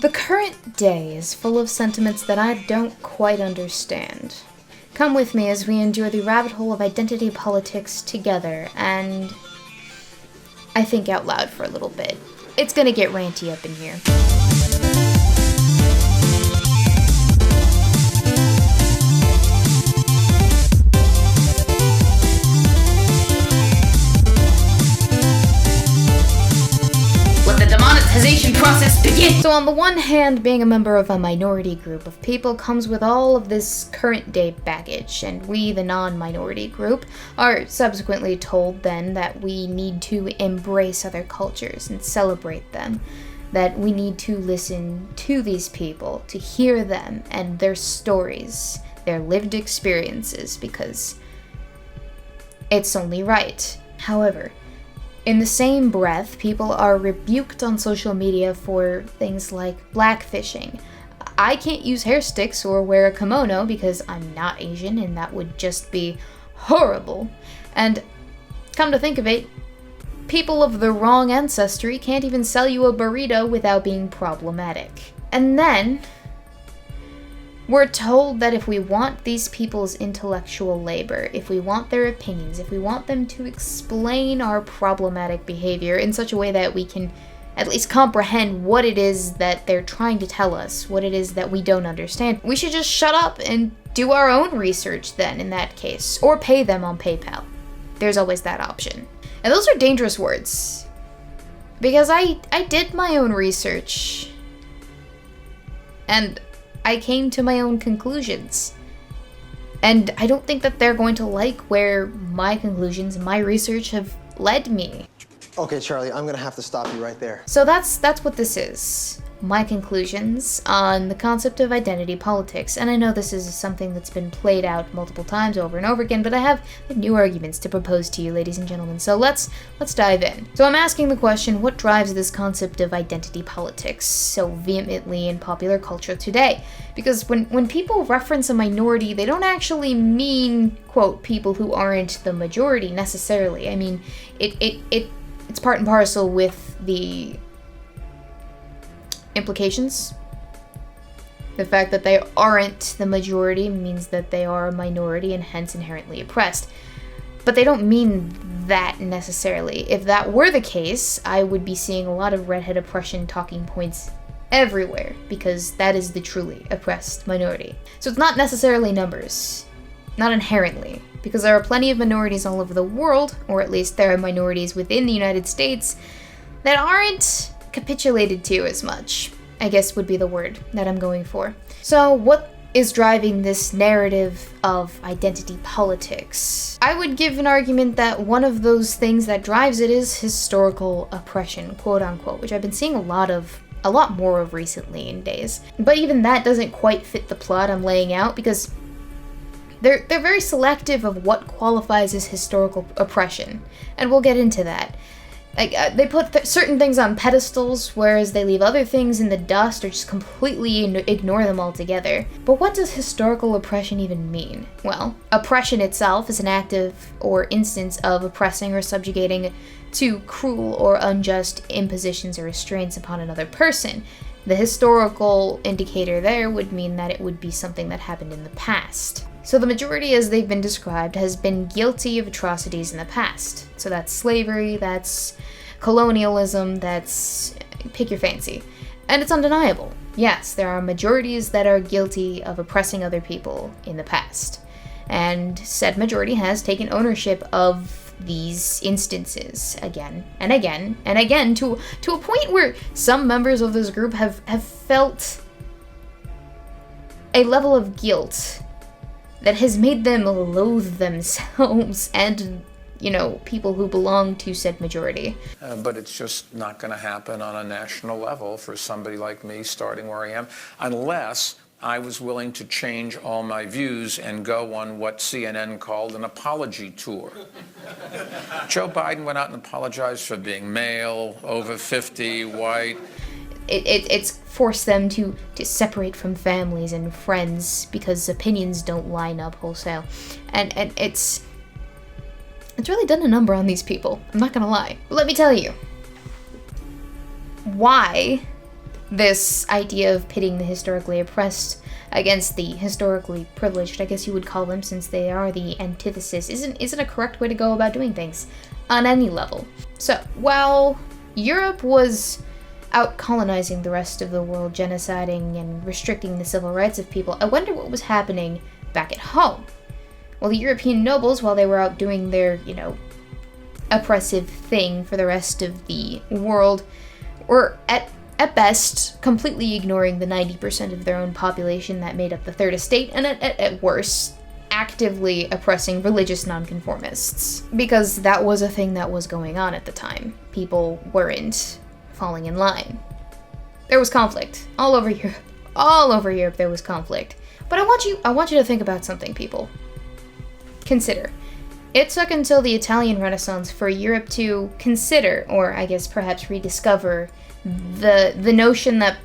The current day is full of sentiments that I don't quite understand. Come with me as we endure the rabbit hole of identity politics together, and I think out loud for a little bit. It's gonna get ranty up in here. Process begin. So on the one hand, being a member of a minority group of people comes with all of this current day baggage, and we, the non-minority group, are subsequently told then that we need to embrace other cultures and celebrate them, that we need to listen to these people, to hear them and their stories, their lived experiences, because it's only right. However, in the same breath, people are rebuked on social media for things like blackfishing. I can't use hair sticks or wear a kimono because I'm not Asian, and that would just be horrible. And come to think of it, people of the wrong ancestry can't even sell you a burrito without being problematic. And then we're told that if we want these people's intellectual labor, if we want their opinions, if we want them to explain our problematic behavior in such a way that we can at least comprehend what it is that they're trying to tell us, what it is that we don't understand, we should just shut up and do our own research then in that case, or pay them on PayPal. There's always that option. And those are dangerous words, because I did my own research, and I came to my own conclusions. And I don't think that they're going to like where my conclusions, my research have led me. Okay, Charlie, I'm gonna have to stop you right there. So that's what this is. My conclusions on the concept of identity politics. And I know this is something that's been played out multiple times over and over again, but I have new arguments to propose to you, ladies and gentlemen. So let's dive in. So I'm asking the question, what drives this concept of identity politics so vehemently in popular culture today? Because when people reference a minority, they don't actually mean, quote, people who aren't the majority necessarily. I mean, it's part and parcel with the implications. The fact that they aren't the majority means that they are a minority and hence inherently oppressed. But they don't mean that necessarily. If that were the case, I would be seeing a lot of redhead oppression talking points everywhere, because that is the truly oppressed minority. So it's not necessarily numbers. Not inherently. Because there are plenty of minorities all over the world, or at least there are minorities within the United States, that aren't capitulated to as much, I guess would be the word that I'm going for. So what is driving this narrative of identity politics? I would give an argument that one of those things that drives it is historical oppression, quote unquote, which I've been seeing a lot more of recently in days. But even that doesn't quite fit the plot I'm laying out, because they're very selective of what qualifies as historical oppression, and we'll get into that. Like, they put certain things on pedestals, whereas they leave other things in the dust or just completely ignore them altogether. But what does historical oppression even mean? Well, oppression itself is an act of or instance of oppressing or subjugating to cruel or unjust impositions or restraints upon another person. The historical indicator there would mean that it would be something that happened in the past. So the majority, as they've been described, has been guilty of atrocities in the past. So that's slavery, that's colonialism, that's pick your fancy. And it's undeniable. Yes, there are majorities that are guilty of oppressing other people in the past. And said majority has taken ownership of these instances again and again and again to a point where some members of this group have felt a level of guilt that has made them loathe themselves and, people who belong to said majority. But it's just not going to happen on a national level for somebody like me starting where I am, unless I was willing to change all my views and go on what CNN called an apology tour. Joe Biden went out and apologized for being male, over 50, white. It's forced them to separate from families and friends because opinions don't line up wholesale. And it's really done a number on these people, I'm not gonna lie. But let me tell you why this idea of pitting the historically oppressed against the historically privileged, I guess you would call them, since they are the antithesis, isn't a correct way to go about doing things on any level. So, while Europe was out colonizing the rest of the world, genociding and restricting the civil rights of people, I wonder what was happening back at home. Well, the European nobles, while they were out doing their, oppressive thing for the rest of the world, were at best completely ignoring the 90% of their own population that made up the Third Estate, and at worst, actively oppressing religious nonconformists. Because that was a thing that was going on at the time. People weren't falling in line. There was conflict all over Europe. All over Europe there was conflict. But I want you to think about something, people. Consider. It took until the Italian Renaissance for Europe to consider, or I guess perhaps rediscover, the notion that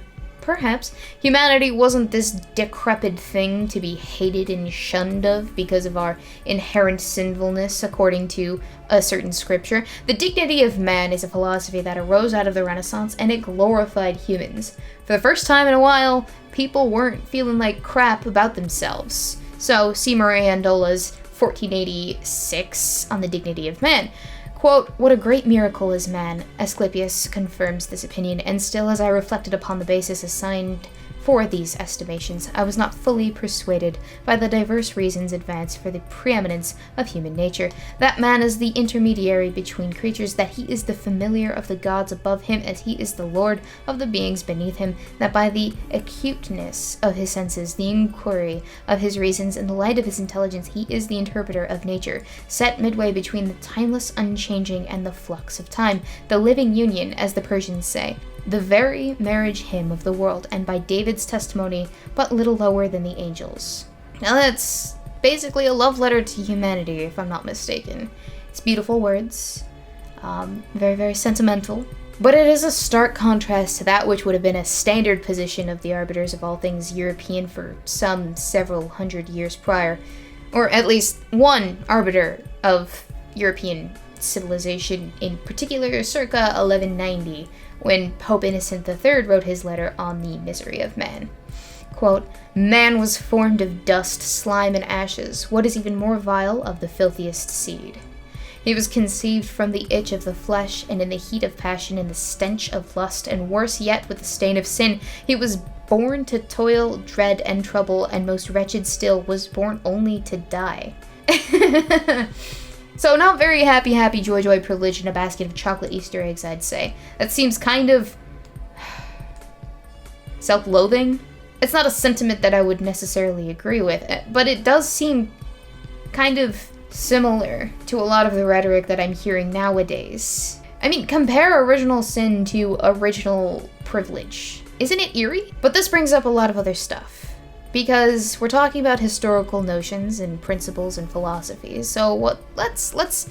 perhaps humanity wasn't this decrepit thing to be hated and shunned of because of our inherent sinfulness according to a certain scripture. The dignity of man is a philosophy that arose out of the Renaissance, and it glorified humans. For the first time in a while, people weren't feeling like crap about themselves. So, see Maria Andola's 1486 on the dignity of man. Quote, "What a great miracle is man," Asclepius confirms this opinion, and still as I reflected upon the basis assigned for these estimations, I was not fully persuaded by the diverse reasons advanced for the preeminence of human nature, that man is the intermediary between creatures, that he is the familiar of the gods above him as he is the lord of the beings beneath him, that by the acuteness of his senses, the inquiry of his reasons, and the light of his intelligence, he is the interpreter of nature, set midway between the timeless unchanging and the flux of time, the living union, as the Persians say, the very marriage hymn of the world, and by David's testimony, but little lower than the angels. Now that's basically a love letter to humanity, if I'm not mistaken. It's beautiful words, very, very sentimental, but it is a stark contrast to that which would have been a standard position of the arbiters of all things European for some several hundred years prior, or at least one arbiter of European civilization in particular, circa 1190, when Pope Innocent III wrote his letter on the misery of man. Quote, "Man was formed of dust, slime, and ashes, what is even more vile, of the filthiest seed. He was conceived from the itch of the flesh, and in the heat of passion, in the stench of lust, and worse yet, with the stain of sin. He was born to toil, dread, and trouble, and most wretched still, was born only to die." So not very happy, joy, privilege, and a basket of chocolate Easter eggs, I'd say. That seems kind of self-loathing. It's not a sentiment that I would necessarily agree with, but it does seem kind of similar to a lot of the rhetoric that I'm hearing nowadays. I mean, compare original sin to original privilege. Isn't it eerie? But this brings up a lot of other stuff, because we're talking about historical notions and principles and philosophies. So let's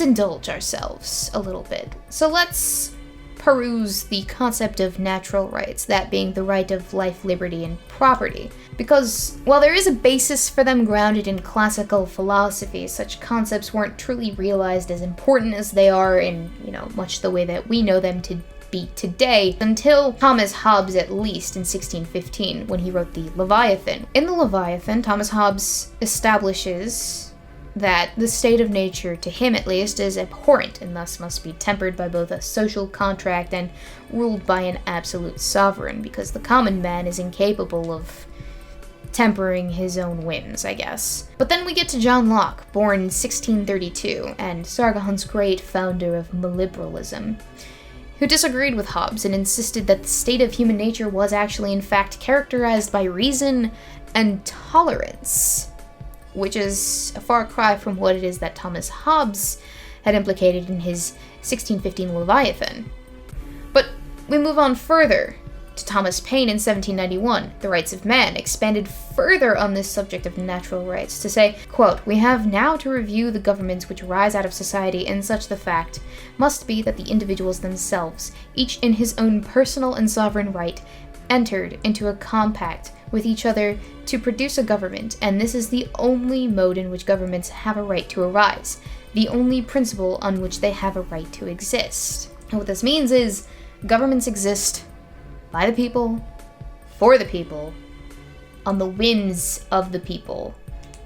indulge ourselves a little bit. So let's peruse the concept of natural rights, that being the right of life, liberty, and property. Because while there is a basis for them grounded in classical philosophy, such concepts weren't truly realized as important as they are in, much the way that we know them to be today, until Thomas Hobbes, at least in 1615, when he wrote the Leviathan. In the Leviathan, Thomas Hobbes establishes that the state of nature, to him at least, is abhorrent, and thus must be tempered by both a social contract and ruled by an absolute sovereign, because the common man is incapable of tempering his own whims, I guess. But then we get to John Locke, born in 1632, and Sargahon's great founder of liberalism, who disagreed with Hobbes and insisted that the state of human nature was actually in fact characterized by reason and tolerance, which is a far cry from what it is that Thomas Hobbes had implicated in his 1615 Leviathan. But we move on further to Thomas Paine in 1791, The Rights of Man, expanded further on this subject of natural rights to say, quote, "We have now to review the governments which rise out of society, and such the fact must be that the individuals themselves, each in his own personal and sovereign right, entered into a compact with each other to produce a government, and this is the only mode in which governments have a right to arise, the only principle on which they have a right to exist." And what this means is governments exist by the people, for the people, on the whims of the people,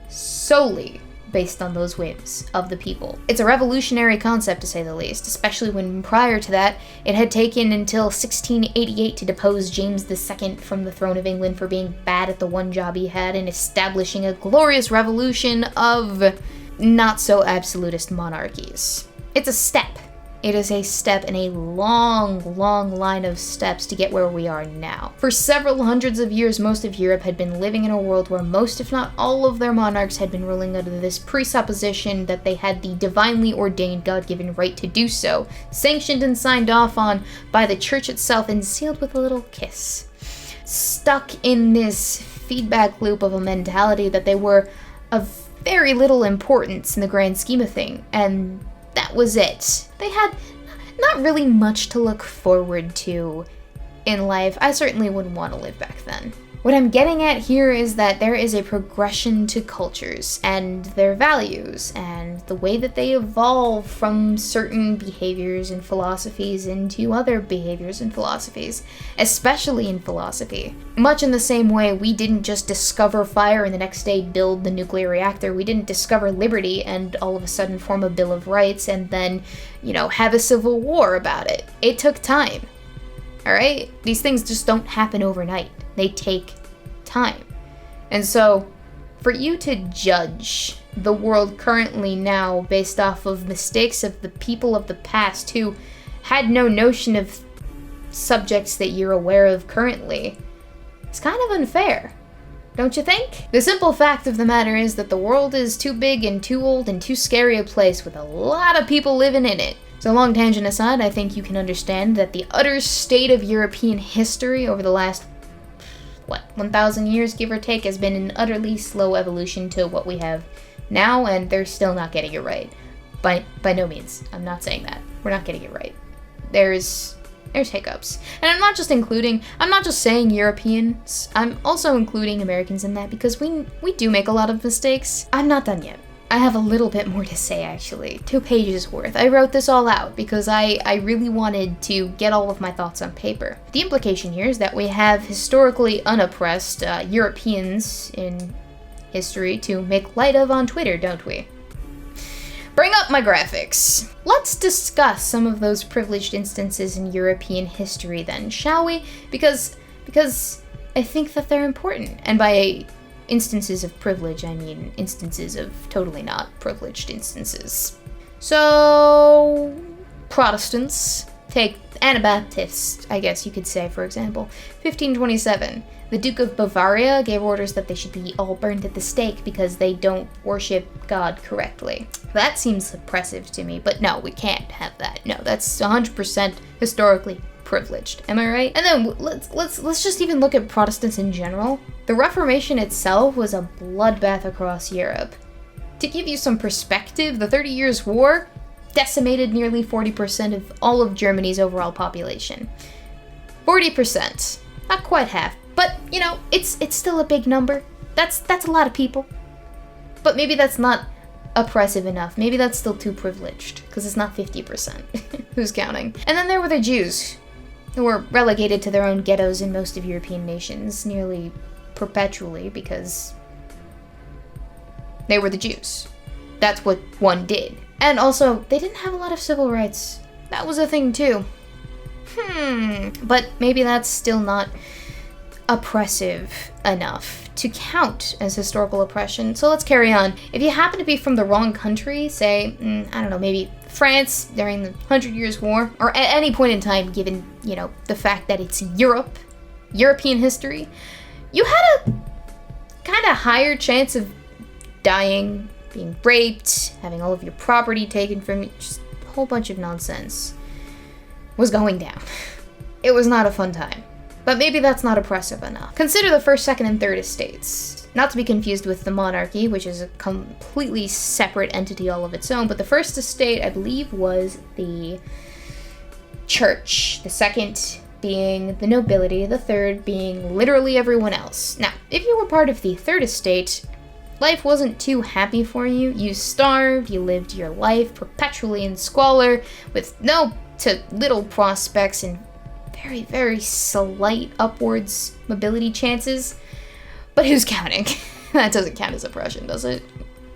solely based on those whims of the people. It's a revolutionary concept, to say the least, especially when prior to that, it had taken until 1688 to depose James II from the throne of England for being bad at the one job he had and establishing a glorious revolution of not-so-absolutist monarchies. It's a step. It is a step in a long, long line of steps to get where we are now. For several hundreds of years, most of Europe had been living in a world where most, if not all, of their monarchs had been ruling under this presupposition that they had the divinely ordained, God-given right to do so, sanctioned and signed off on by the church itself and sealed with a little kiss. Stuck in this feedback loop of a mentality that they were of very little importance in the grand scheme of things, and that was it. They had not really much to look forward to in life. I certainly wouldn't want to live back then. What I'm getting at here is that there is a progression to cultures and their values and the way that they evolve from certain behaviors and philosophies into other behaviors and philosophies, especially in philosophy. Much in the same way, we didn't just discover fire and the next day build the nuclear reactor. We didn't discover liberty and all of a sudden form a Bill of Rights and then, have a civil war about it. It took time. Alright? These things just don't happen overnight. They take time. And so, for you to judge the world currently now based off of mistakes of the people of the past who had no notion of subjects that you're aware of currently, it's kind of unfair. Don't you think? The simple fact of the matter is that the world is too big and too old and too scary a place with a lot of people living in it. So long tangent aside, I think you can understand that the utter state of European history over the last 1,000 years, give or take, has been an utterly slow evolution to what we have now, and they're still not getting it right. By no means. I'm not saying that. We're not getting it right. There's hiccups. And I'm not just saying Europeans, I'm also including Americans in that, because we do make a lot of mistakes. I'm not done yet. I have a little bit more to say, actually. 2 pages worth. I wrote this all out because I really wanted to get all of my thoughts on paper. The implication here is that we have historically unoppressed Europeans in history to make light of on Twitter, don't we? Bring up my graphics. Let's discuss some of those privileged instances in European history then, shall we? Because I think that they're important. And by instances of privilege, I mean instances of totally not privileged instances. So, Protestants, take Anabaptists, I guess you could say, for example. 1527, the Duke of Bavaria gave orders that they should be all burned at the stake because they don't worship God correctly. That seems oppressive to me, but no, we can't have that. No, that's 100% historically privileged. Am I right? And then let's just even look at Protestants in general. The Reformation itself was a bloodbath across Europe. To give you some perspective, the 30 Years' War decimated nearly 40% of all of Germany's overall population. 40%. Not quite half, but it's still a big number. That's a lot of people. But maybe that's not oppressive enough. Maybe that's still too privileged, because it's not 50%. Who's counting? And then there were the Jews, who were relegated to their own ghettos in most of European nations, nearly perpetually, because they were the Jews. That's what one did. And also, they didn't have a lot of civil rights. That was a thing too. But maybe that's still not oppressive enough to count as historical oppression. So let's carry on. If you happen to be from the wrong country, say, I don't know, maybe France during the 100 Years' War, or at any point in time, given, the fact that it's European history, you had a kind of higher chance of dying, being raped, having all of your property taken from you, just a whole bunch of nonsense was going down. It was not a fun time. But maybe that's not oppressive enough. Consider the first, second, and third estates. Not to be confused with the monarchy, which is a completely separate entity all of its own, but the first estate, I believe, was the church. The second being the nobility, the third being literally everyone else. Now, if you were part of the third estate, life wasn't too happy for you. You starved, you lived your life perpetually in squalor, with no to little prospects in very, very slight upwards mobility chances. But who's counting? That doesn't count as oppression, does it?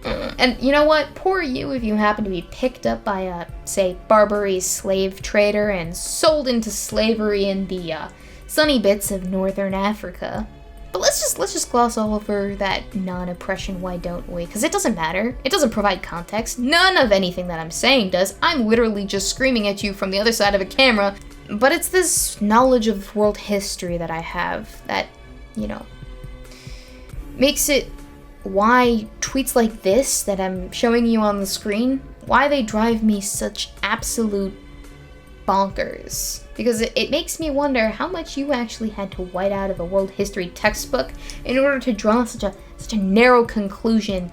And you know what? Poor you if you happen to be picked up by a, say, Barbary slave trader and sold into slavery in the sunny bits of northern Africa. But let's just gloss all over that non-oppression, why don't we? Because it doesn't matter. It doesn't provide context. None of anything that I'm saying does. I'm literally just screaming at you from the other side of a camera. But it's this knowledge of world history that I have that, you know, makes it why tweets like this that I'm showing you on the screen, why they drive me such absolute bonkers. Because it makes me wonder how much you actually had to white out of a world history textbook in order to draw such a narrow conclusion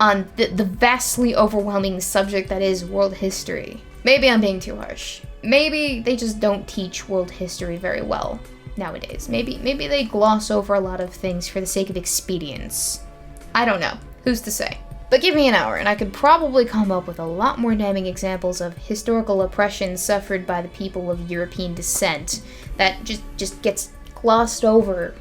on the vastly overwhelming subject that is world history. Maybe I'm being too harsh. Maybe they just don't teach world history very well nowadays. Maybe they gloss over a lot of things for the sake of expedience. I don't know. Who's to say? But give me an hour and I could probably come up with a lot more damning examples of historical oppression suffered by the people of European descent that just gets glossed over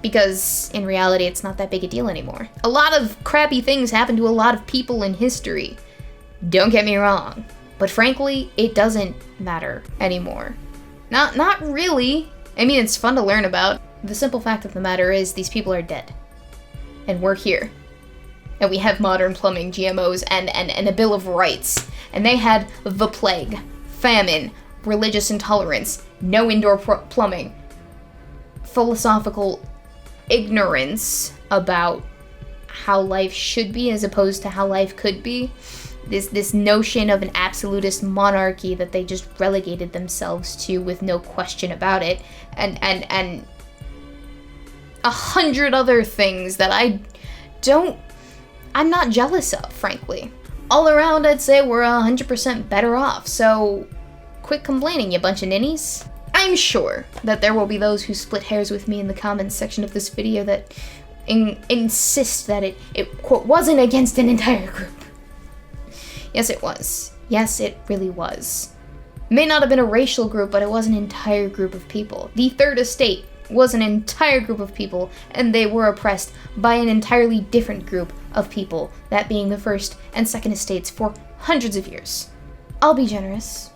because in reality it's not that big a deal anymore. A lot of crappy things happen to a lot of people in history. Don't get me wrong. But frankly, it doesn't matter anymore. Not really. I mean, it's fun to learn about. The simple fact of the matter is these people are dead. And we're here. And we have modern plumbing, GMOs, and a Bill of Rights. And they had the plague, famine, religious intolerance, no indoor plumbing, philosophical ignorance about how life should be as opposed to how life could be. This notion of an absolutist monarchy that they just relegated themselves to with no question about it. And 100 other things that I'm not jealous of, frankly. All around, I'd say we're 100% better off, so quit complaining, you bunch of ninnies. I'm sure that there will be those who split hairs with me in the comments section of this video that insist that it quote, wasn't against an entire group. Yes, it was. Yes, it really was. It may not have been a racial group, but it was an entire group of people. The Third Estate was an entire group of people, and they were oppressed by an entirely different group of people, that being the First and Second Estates for hundreds of years. I'll be generous.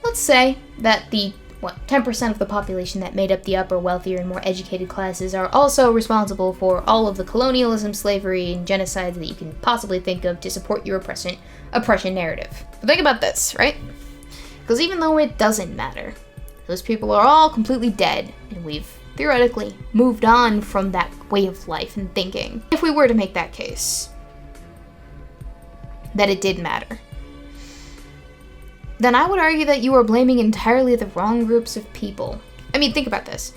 Let's say that the 10% of the population that made up the upper, wealthier, and more educated classes are also responsible for all of the colonialism, slavery, and genocides that you can possibly think of to support your oppression narrative. But think about this, right? Because even though it doesn't matter, those people are all completely dead, and we've theoretically moved on from that way of life and thinking. If we were to make that case, that it did matter, then I would argue that you are blaming entirely the wrong groups of people. I mean, think about this.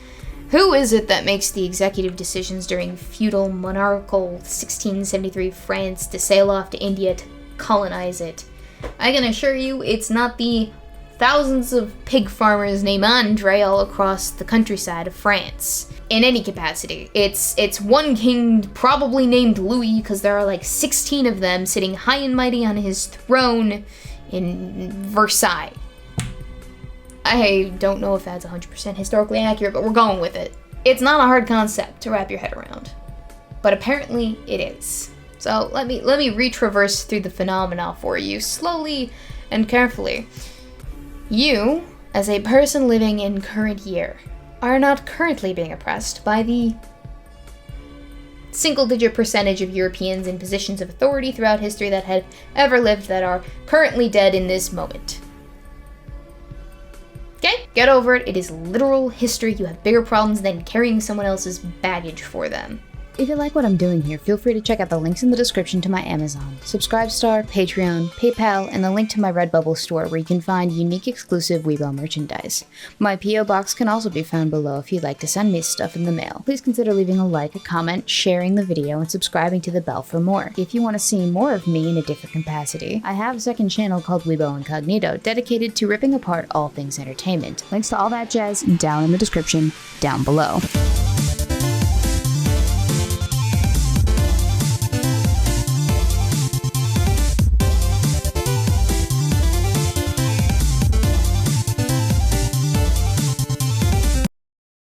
Who is it that makes the executive decisions during feudal, monarchical 1673 France to sail off to India to colonize it? I can assure you it's not the thousands of pig farmers named Andre all across the countryside of France. In any capacity. It's one king probably named Louis because there are like 16 of them sitting high and mighty on his throne in Versailles. I don't know if that's 100% historically accurate, but we're going with it. It's not a hard concept to wrap your head around, but apparently it is. So let me retraverse through the phenomena for you slowly and carefully. You, as a person living in current year, are not currently being oppressed by the single-digit percentage of Europeans in positions of authority throughout history that have ever lived that are currently dead in this moment. Okay? Get over it. It is literal history. You have bigger problems than carrying someone else's baggage for them. If you like what I'm doing here, feel free to check out the links in the description to my Amazon, Subscribestar, Patreon, PayPal, and the link to my Redbubble store where you can find unique exclusive Weebo merchandise. My P.O. box can also be found below if you'd like to send me stuff in the mail. Please consider leaving a like, a comment, sharing the video, and subscribing to the bell for more. If you want to see more of me in a different capacity, I have a second channel called Weebo Incognito dedicated to ripping apart all things entertainment. Links to all that jazz down in the description down below.